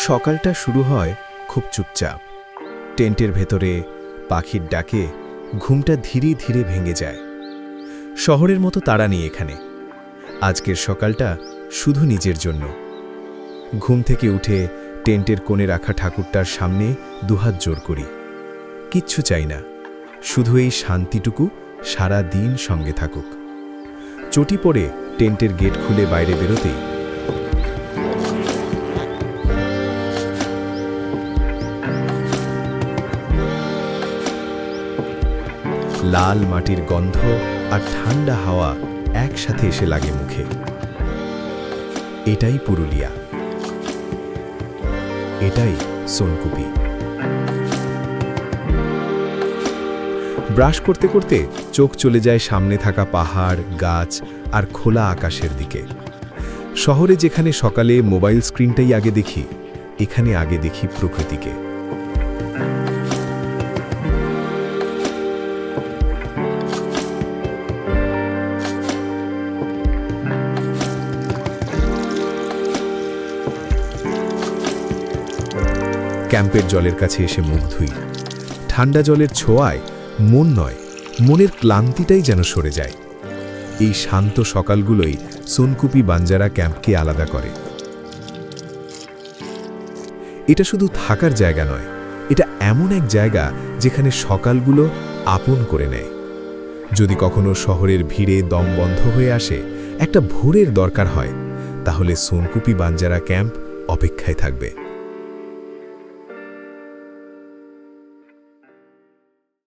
সকালটা শুরু হয় খুব চুপচাপ। টেন্টের ভেতরে পাখির ডাকে ঘুমটা ধীরে ধীরে ভেঙে যায়। শহরের মতো তাড়া নেই এখানে। আজকের সকালটা শুধু নিজের জন্য। ঘুম থেকে উঠে টেন্টের কোণে রাখা ঠাকুরটার সামনে দুহাত জোর করি। কিচ্ছু চাই না, শুধু এই শান্তিটুকু সারা দিন সঙ্গে থাকুক। চটি পড়ে টেন্টের গেট খুলে বাইরে বেরোতেই লাল মাটির গন্ধ আর ঠান্ডা হাওয়া একসাথে এসে লাগে মুখে। এটাই পুরুলিয়া, এটাই সোনকুপি। ব্রাশ করতে করতে চোখ চলে যায় সামনে থাকা পাহাড়, গাছ আর খোলা আকাশের দিকে। শহরে যেখানে সকালে মোবাইল স্ক্রিনটাই আগে দেখি, এখানে আগে দেখি প্রকৃতিকে। ক্যাম্পের জলের কাছে এসে মুখ ধুই। ঠান্ডা জলের ছোঁয়ায় মন নয়, মনের ক্লান্তিটাই যেন সরে যায়। এই শান্ত সকালগুলোই সোনকুপি বাঞ্জারা ক্যাম্পকে আলাদা করে। এটা শুধু থাকার জায়গা নয়, এটা এমন এক জায়গা যেখানে সকালগুলো আপন করে নেয়। যদি কখনো শহরের ভিড়ে দম বন্ধ হয়ে আসে, একটা ভোরের দরকার হয়, তাহলে সোনকুপি বাঞ্জারা ক্যাম্প অপেক্ষায় থাকবে।